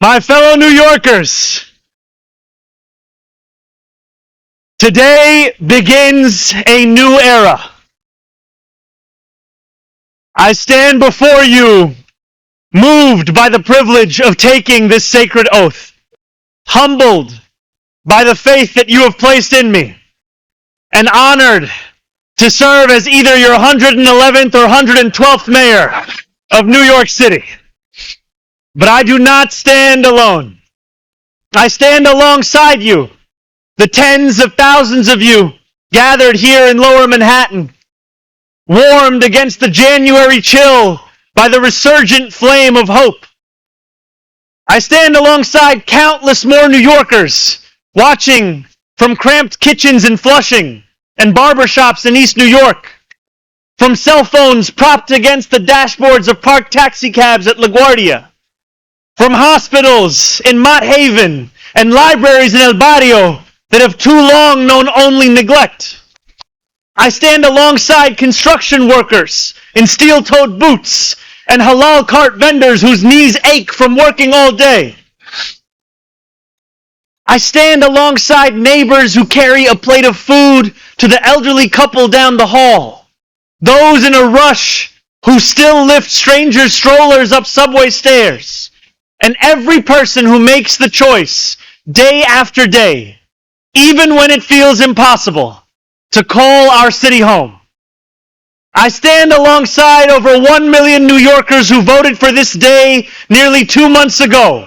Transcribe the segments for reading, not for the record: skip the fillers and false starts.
My fellow New Yorkers, today begins a new era. I stand before you, moved by the privilege of taking this sacred oath, humbled by the faith that you have placed in me, and honored to serve as either your 111th or 112th mayor of New York City. But I do not stand alone. I stand alongside you, the tens of thousands of you gathered here in Lower Manhattan, warmed against the January chill by the resurgent flame of hope. I stand alongside countless more New Yorkers watching from cramped kitchens in Flushing and barbershops in East New York, from cell phones propped against the dashboards of parked taxicabs at LaGuardia, from hospitals in Mott Haven and libraries in El Barrio that have too long known only neglect. I stand alongside construction workers in steel-toed boots and halal cart vendors whose knees ache from working all day. I stand alongside neighbors who carry a plate of food to the elderly couple down the hall, those in a rush who still lift strangers' strollers up subway stairs, and every person who makes the choice day after day, even when it feels impossible, to call our city home. I stand alongside over 1 million New Yorkers who voted for this day nearly 2 months ago.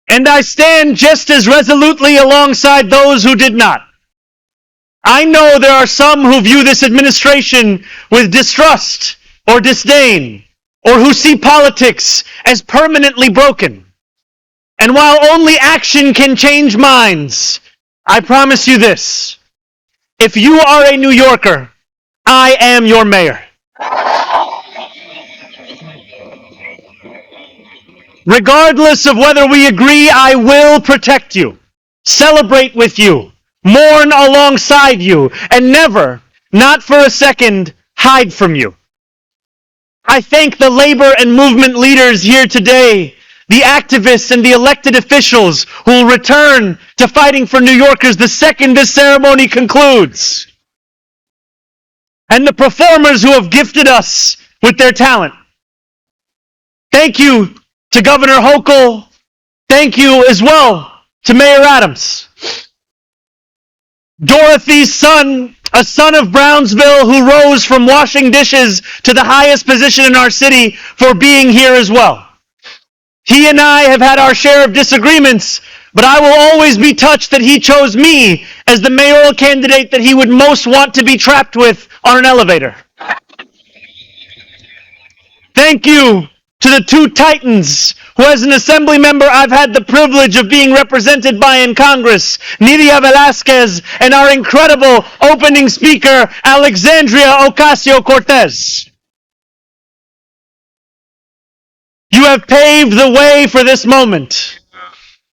And I stand just as resolutely alongside those who did not. I know there are some who view this administration with distrust or disdain, or who see politics as permanently broken. And while only action can change minds, I promise you this: if you are a New Yorker, I am your mayor. Regardless of whether we agree, I will protect you, celebrate with you, mourn alongside you, and never, not for a second, hide from you. I thank the labor and movement leaders here today, the activists and the elected officials who will return to fighting for New Yorkers the second this ceremony concludes, and the performers who have gifted us with their talent. Thank you to Governor Hochul. Thank you as well to Mayor Adams. Dorothy's son, a son of Brownsville who rose from washing dishes to the highest position in our city, for being here as well. He and I have had our share of disagreements, but I will always be touched that he chose me as the mayoral candidate that he would most want to be trapped with on an elevator. Thank you to the two titans who, as an assembly member, I've had the privilege of being represented by in Congress, Nidia Velázquez and our incredible opening speaker, Alexandria Ocasio-Cortez. You have paved the way for this moment.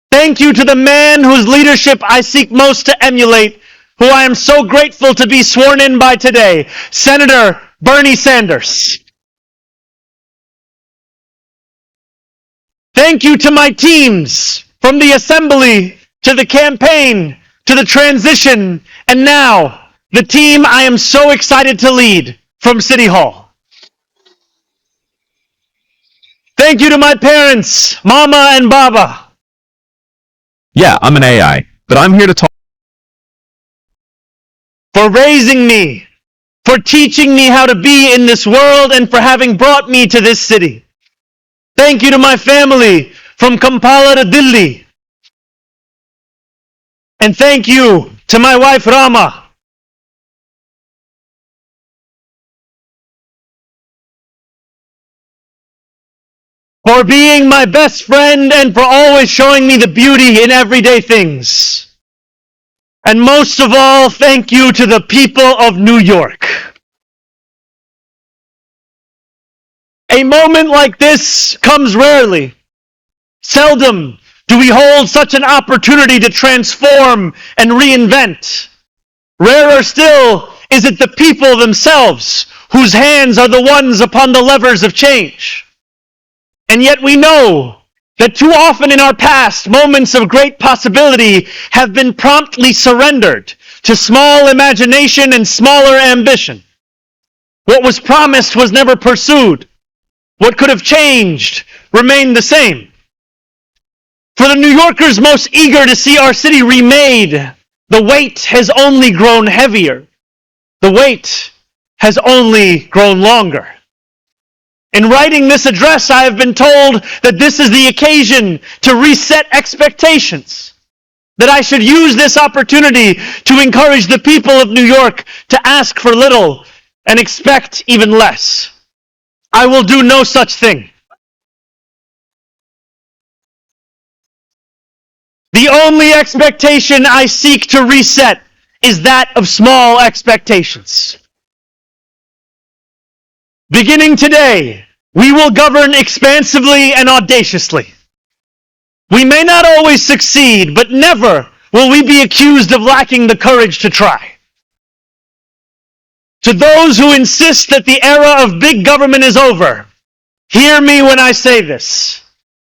Thank you to the man whose leadership I seek most to emulate, who I am so grateful to be sworn in by today, Senator Bernie Sanders. Thank you to my teams, from the assembly to the campaign to the transition, and now the team I am so excited to lead from City Hall. Thank you to my parents, Mama and Baba. Yeah, I'm an AI, but I'm here to talk. For raising me, for teaching me how to be in this world, and for having brought me to this city. Thank you to my family from Kampala to Delhi. And thank you to my wife Rama. For being my best friend and for always showing me the beauty in everyday things. And most of all, thank you to the people of New York. A moment like this comes rarely. Seldom do we hold such an opportunity to transform and reinvent. Rarer still is it the people themselves whose hands are the ones upon the levers of change. And yet we know that too often in our past, moments of great possibility have been promptly surrendered to small imagination and smaller ambition. What was promised was never pursued. What could have changed remained the same. For the New Yorkers most eager to see our city remade, the weight has only grown heavier. The wait has only grown longer. In writing this address, I have been told that this is the occasion to reset expectations, that I should use this opportunity to encourage the people of New York to ask for little and expect even less. I will do no such thing. The only expectation I seek to reset is that of small expectations. Beginning today, we will govern expansively and audaciously. We may not always succeed, but never will we be accused of lacking the courage to try. To those who insist that the era of big government is over, hear me when I say this.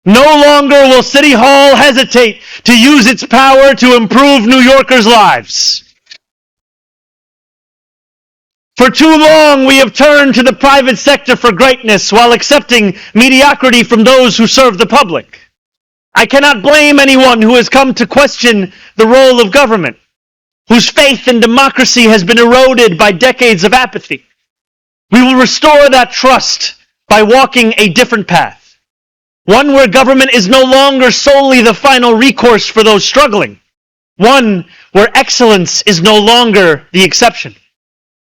No longer will City Hall hesitate to use its power to improve New Yorkers' lives. For too long, we have turned to the private sector for greatness while accepting mediocrity from those who serve the public. I cannot blame anyone who has come to question the role of government, whose faith in democracy has been eroded by decades of apathy. We will restore that trust by walking a different path, one where government is no longer solely the final recourse for those struggling, one where excellence is no longer the exception.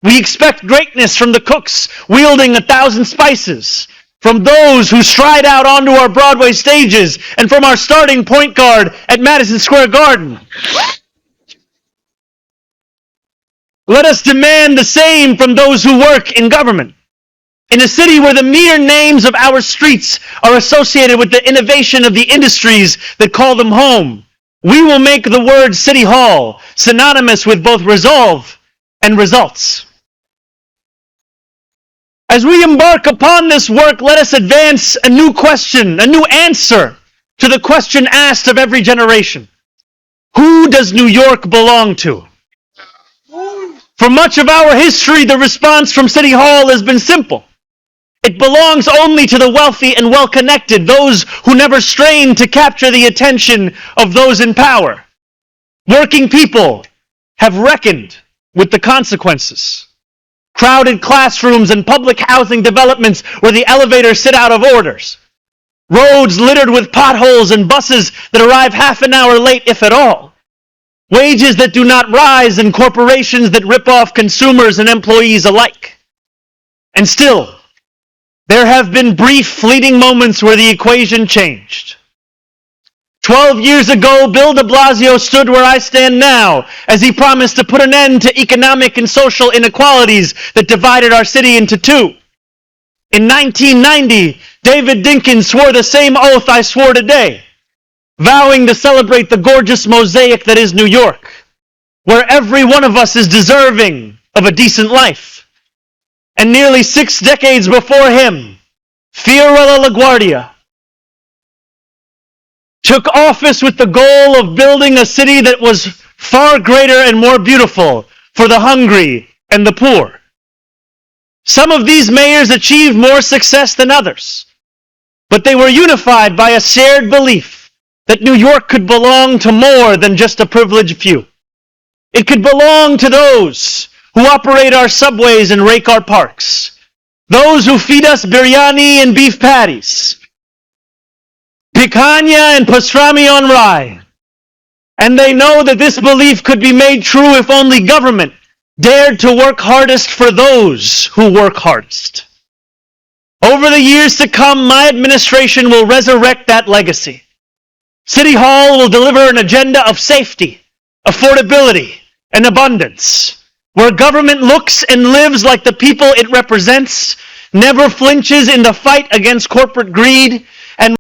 We expect greatness from the cooks wielding 1,000 spices, from those who stride out onto our Broadway stages, and from our starting point guard at Madison Square Garden. Let us demand the same from those who work in government. In a city where the mere names of our streets are associated with the innovation of the industries that call them home, we will make the word City Hall synonymous with both resolve and results. As we embark upon this work, let us advance a new question, a new answer to the question asked of every generation. Who does New York belong to? For much of our history, the response from City Hall has been simple. It belongs only to the wealthy and well-connected, those who never strain to capture the attention of those in power. Working people have reckoned with the consequences. Crowded classrooms and public housing developments where the elevators sit out of orders. Roads littered with potholes and buses that arrive half an hour late, if at all. Wages that do not rise and corporations that rip off consumers and employees alike. And still, there have been brief, fleeting moments where the equation changed. 12 years ago, Bill de Blasio stood where I stand now as he promised to put an end to economic and social inequalities that divided our city into two. In 1990, David Dinkins swore the same oath I swore today, vowing to celebrate the gorgeous mosaic that is New York, where every one of us is deserving of a decent life. And nearly 6 decades before him, Fiorello LaGuardia took office with the goal of building a city that was far greater and more beautiful for the hungry and the poor. Some of these mayors achieved more success than others, but they were unified by a shared belief that New York could belong to more than just a privileged few. It could belong to those who operate our subways and rake our parks, those who feed us biryani and beef patties, picanha and pastrami on rye. And they know that this belief could be made true if only government dared to work hardest for those who work hardest. Over the years to come, my administration will resurrect that legacy. City Hall will deliver an agenda of safety, affordability, and abundance, where government looks and lives like the people it represents, never flinches in the fight against corporate greed,